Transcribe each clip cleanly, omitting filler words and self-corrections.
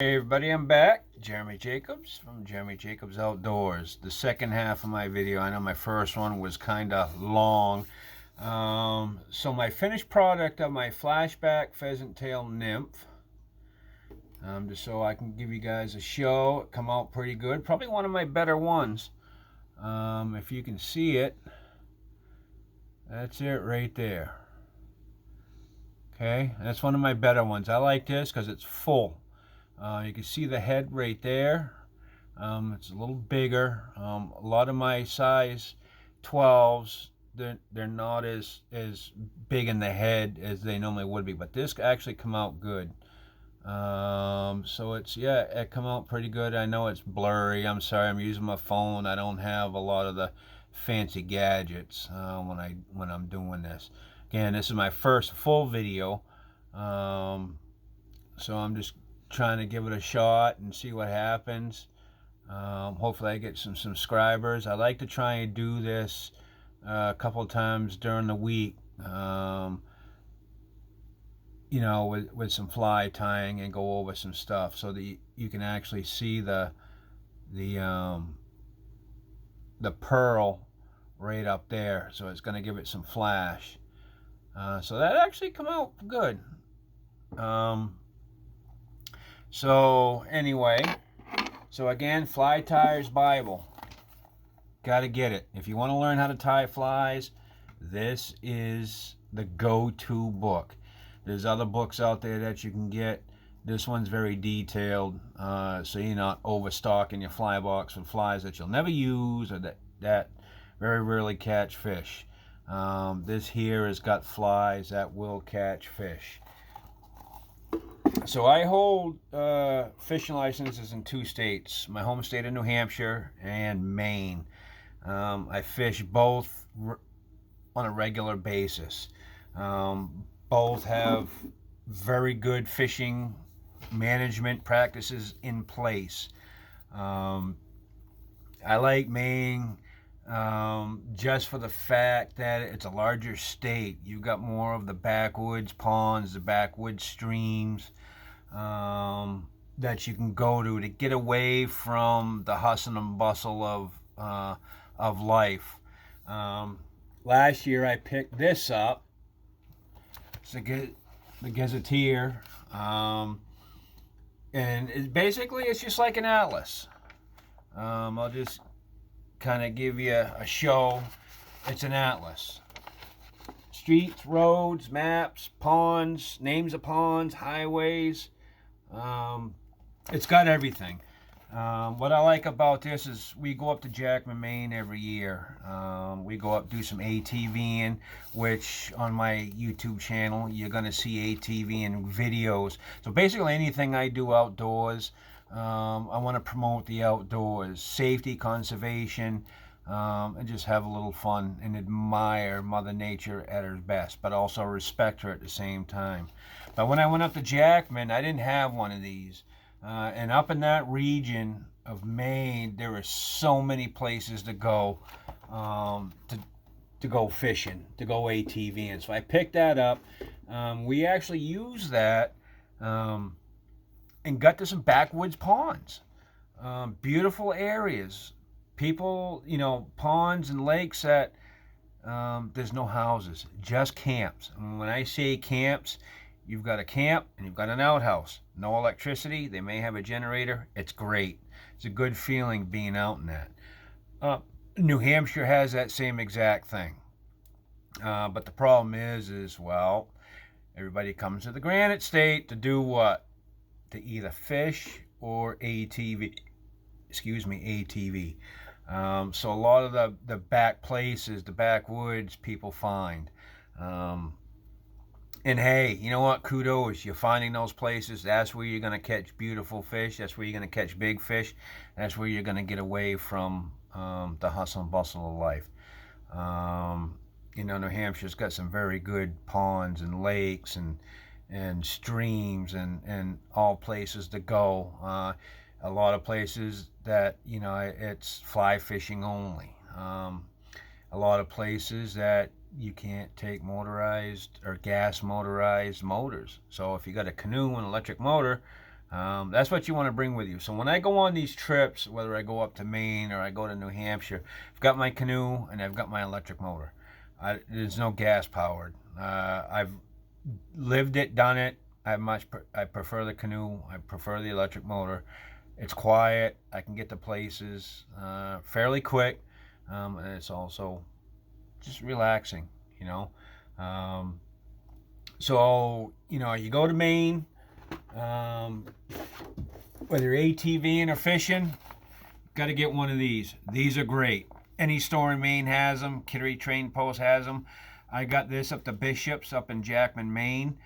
Hey everybody, I'm back. Jeremy Jacobs from Jeremy Jacobs Outdoors. The second half of my video, I know my first one was kind of long. So my finished product of my flashback pheasant tail nymph, just so I can give you guys a show. It come out pretty good. Probably one of my better ones. If you can see it, that's it right there. Okay, that's one of my better ones. I like this because it's full. You can see the head right there. It's a little bigger. A lot of my size 12s, they're not as big in the head as they normally would be, but this actually come out good. So it come out pretty good. I know it's blurry. I'm sorry, I'm using my phone. I don't have a lot of the fancy gadgets when I'm doing this. Again, this is my first full video, so I'm just trying to give it a shot and see what happens. Hopefully I get some subscribers. I like to try and do this a couple of times during the week, with some fly tying and go over some stuff so that you can actually see the pearl right up there. So it's going to give it some flash. So that actually come out good. So anyway, so again, Fly Tyer's Bible. Got to get it. If you want to learn how to tie flies, this is the go-to book. There's other books out there that you can get. This one's very detailed, so you're not overstocking your fly box with flies that you'll never use or that very rarely catch fish. This here has got flies that will catch fish. So I hold fishing licenses in 2 states, my home state of New Hampshire and Maine. I fish both on a regular basis. Both have very good fishing management practices in place. I like Maine just for the fact that it's a larger state. You've got more of the backwoods ponds, the backwoods streams that you can go to get away from the hustle and bustle of life. Last year I picked this up. It's the Gazetteer, and it's just like an atlas. I'll just kind of give you a show. It's an atlas. Streets, roads, maps, ponds, names of ponds, highways. It's got everything. What I like about this is we go up to Jackman, Maine every year. We go up, do some ATVing, which on my YouTube channel you're going to see ATVing videos. So basically anything I do outdoors, I want to promote the outdoors, safety, conservation, and just have a little fun and admire Mother Nature at her best, but also respect her at the same time. But when I went up to Jackman, I didn't have one of these. And up in that region of Maine, there are so many places to go to go fishing, to go ATVing. So I picked that up. We actually used that and got to some backwoods ponds, beautiful areas. People, ponds and lakes that there's no houses, just camps. And when I say camps, you've got a camp and you've got an outhouse. No electricity. They may have a generator. It's great. It's a good feeling being out in that. New Hampshire has that same exact thing. But the problem is, well, everybody comes to the Granite State to do what? To either fish or ATV. Excuse me, ATV. So a lot of the back places, the backwoods, people find. And hey, you know what? Kudos. You're finding those places. That's where you're going to catch beautiful fish. That's where you're going to catch big fish. That's where you're going to get away from the hustle and bustle of life. New Hampshire's got some very good ponds and lakes and streams and all places to go. A lot of places that, it's fly fishing only. A lot of places that you can't take motorized or gas motorized motors. So if you got a canoe and electric motor, That's what you want to bring with you. So when I go on these trips, whether I go up to Maine or I go to New Hampshire, I've got my canoe and I've got my electric motor. There's no gas powered. I've lived it, done it. I prefer the canoe. I prefer the electric motor. It's quiet. I can get to places fairly quick, and it's also just relaxing. You know. So you go to Maine. Whether you're ATVing or fishing, got to get one of these. These are great. Any store in Maine has them. Kittery Trading Post has them. I got this up to Bishop's up in Jackman, Maine.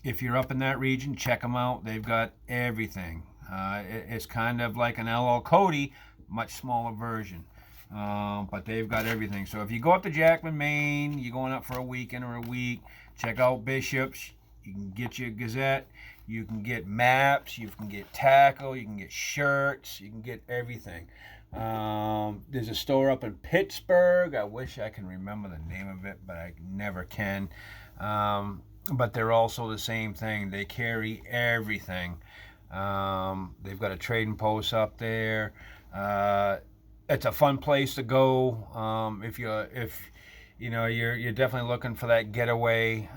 If you're up in that region, check them out. They've got everything. It's kind of like an LL Cody, much smaller version. But they've got everything. So if you go up to Jackman, Maine, you're going up for a weekend or a week, check out Bishop's. You can get your Gazette. You can get maps. You can get tackle. You can get shirts. You can get everything. There's a store up in Pittsburgh. I wish I can remember the name of it, but I never can. But they're also the same thing. They carry everything. They've got a trading post up there. It's a fun place to go if you're definitely looking for that getaway.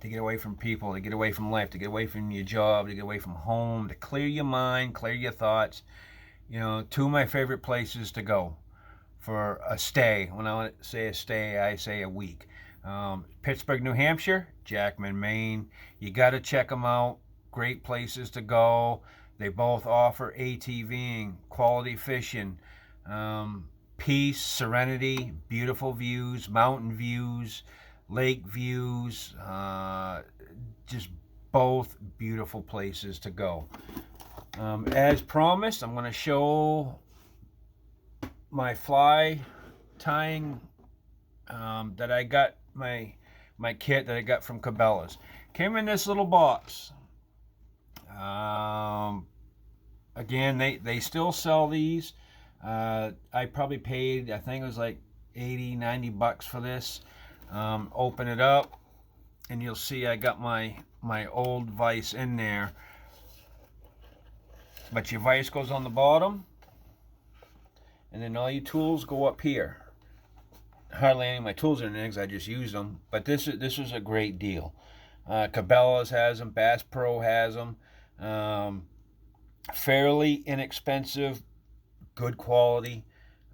To get away from people, to get away from life, to get away from your job, to get away from home, to clear your mind, clear your thoughts. Two of my favorite places to go for a stay. When I say a stay, I say a week. Pittsburgh, New Hampshire, Jackman, Maine. You got to check them out. Great places to go. They both offer ATVing, quality fishing, peace, serenity, beautiful views, mountain views, lake views, just both beautiful places to go. As promised, I'm going to show my fly tying that I got, my kit that I got from Cabela's. Came in this little box. Again, they still sell these. I probably paid, I think it was like $80-$90 for this. Open it up and you'll see I got my old vise in there, but your vise goes on the bottom and then all your tools go up here. Hardly any of my tools are in there because I just use them, but this was a great deal. Cabela's has them, Bass Pro has them. Fairly inexpensive, good quality.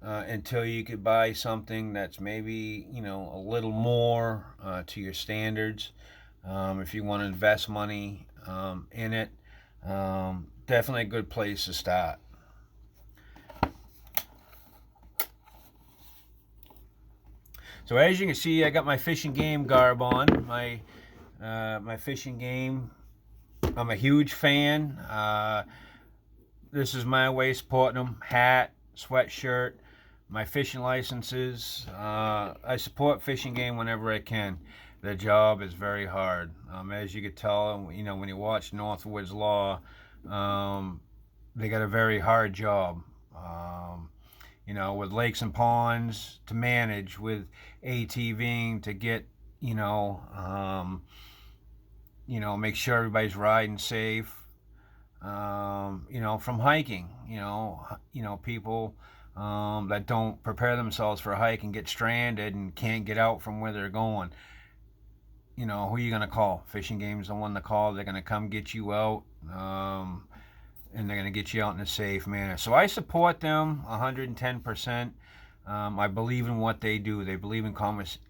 Until you could buy something that's maybe a little more to your standards. If you want to invest money in it, definitely a good place to start. So as you can see, I got my Fish and Game garb on. My Fish and Game. I'm a huge fan. This is my way of supporting them. Hat, sweatshirt. My fishing licenses. I support Fish and Game whenever I can. Their job is very hard. As you could tell, when you watch Northwoods Law, they got a very hard job. With lakes and ponds to manage, with ATVing to get, make sure everybody's riding safe. From hiking, people that don't prepare themselves for a hike and get stranded and can't get out from where they're going. Who are you going to call? Fish and Game's the one to call. They're going to come get you out, and they're going to get you out in a safe manner. So I support them 110%. I believe in what they do. They believe in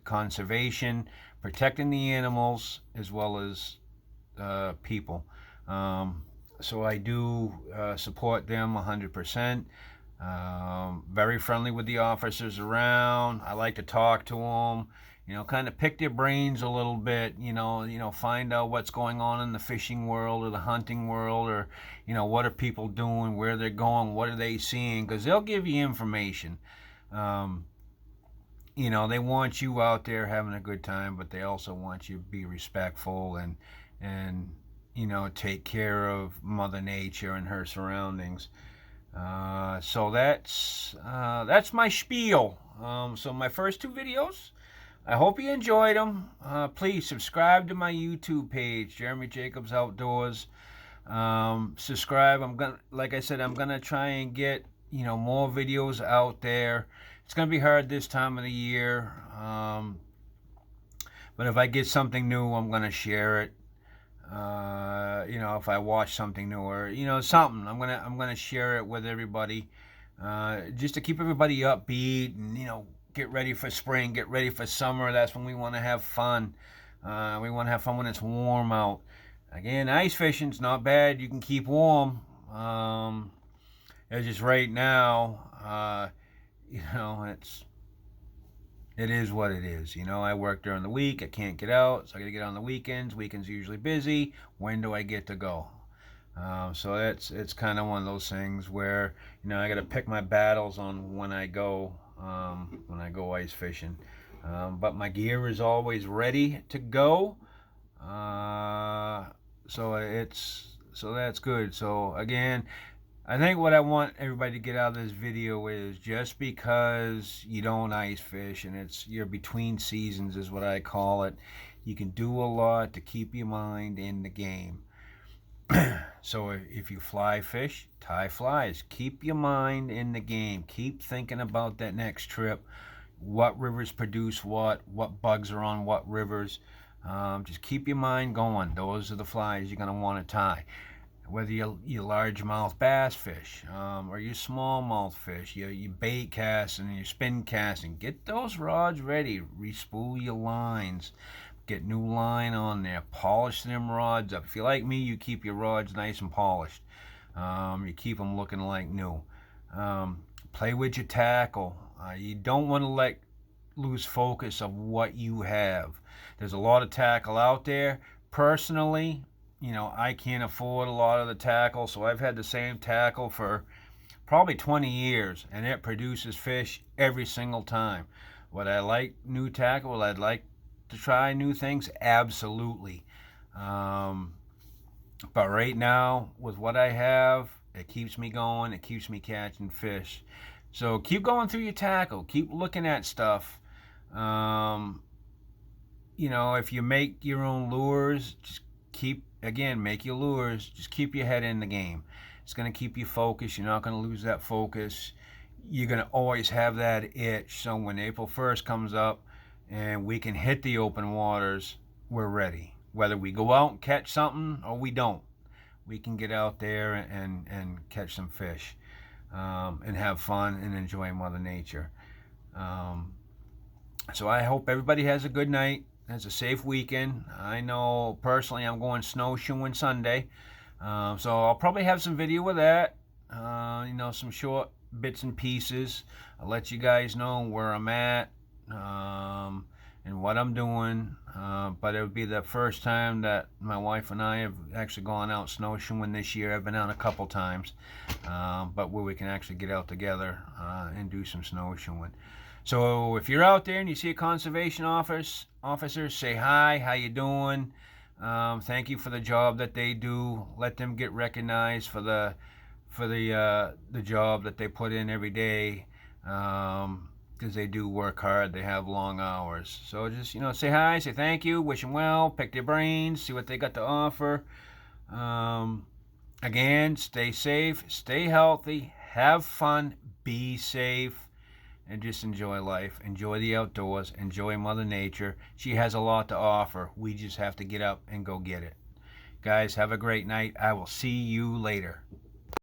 conservation, protecting the animals, as well as people. So I do support them 100%. Very friendly with the officers around. I like to talk to them, kind of pick their brains a little bit, find out what's going on in the fishing world or the hunting world, or, what are people doing, where they're going, what are they seeing, because they'll give you information. They want you out there having a good time, but they also want you to be respectful and take care of Mother Nature and her surroundings. So that's my spiel. So my first two videos, I hope you enjoyed them. Please subscribe to my YouTube page, Jeremy Jacobs Outdoors. Subscribe. Like I said, I'm gonna try and get more videos out there. It's gonna be hard this time of the year, but if I get something new, I'm gonna share it. If I watch something new or something, I'm gonna share it with everybody, just to keep everybody upbeat and get ready for spring, get ready for summer. That's when we want to have fun. We want to have fun when it's warm out. Again, ice fishing's not bad. You can keep warm. It's just right now, it is what it is. I work during the week. I can't get out, so I got to get on the weekends. Weekends are usually busy. When do I get to go? So it's kind of one of those things where I got to pick my battles on when I go ice fishing. But my gear is always ready to go. So that's good. So again, I think what I want everybody to get out of this video is, just because you don't ice fish and you're between seasons is what I call it, you can do a lot to keep your mind in the game. So if you fly fish, tie flies. Keep your mind in the game. Keep thinking about that next trip. What rivers produce what bugs are on what rivers. Just keep your mind going. Those are the flies you're going to want to tie. Whether you largemouth bass fish, or you smallmouth fish, you bait casting and you spin casting, get those rods ready. Respool your lines. Get new line on there. Polish them rods up. If you're like me, you keep your rods nice and polished. You keep them looking like new. Play with your tackle. You don't want to lose focus of what you have. There's a lot of tackle out there. Personally, I can't afford a lot of the tackle, so I've had the same tackle for probably 20 years, and it produces fish every single time. Would I like new tackle? Would I like to try new things? Absolutely. But right now, with what I have, it keeps me going. It keeps me catching fish. So keep going through your tackle. Keep looking at stuff. If you make your own lures, just make your lures. Just keep your head in the game. It's going to keep you focused. You're not going to lose that focus. You're going to always have that itch. So when April 1st comes up and we can hit the open waters, we're ready. Whether we go out and catch something or we don't, we can get out there and catch some fish, and have fun and enjoy Mother Nature. So I hope everybody has a good night. Has a safe weekend. I know personally I'm going snowshoeing Sunday, so I'll probably have some video with that. Some short bits and pieces. I'll let you guys know where I'm at, and what I'm doing. But it would be the first time that my wife and I have actually gone out snowshoeing this year. I've been out a couple times, but where we can actually get out together and do some snowshoeing. So if you're out there and you see a conservation officer, say hi. How you doing? Thank you for the job that they do. Let them get recognized for the job that they put in every day, because they do work hard. They have long hours. So just say hi, say thank you, wish them well, pick their brains, see what they got to offer. Again, stay safe, stay healthy, have fun, be safe. And just enjoy life, enjoy the outdoors, enjoy Mother Nature. She has a lot to offer. We just have to get up and go get it. Guys, have a great night. I will see you later.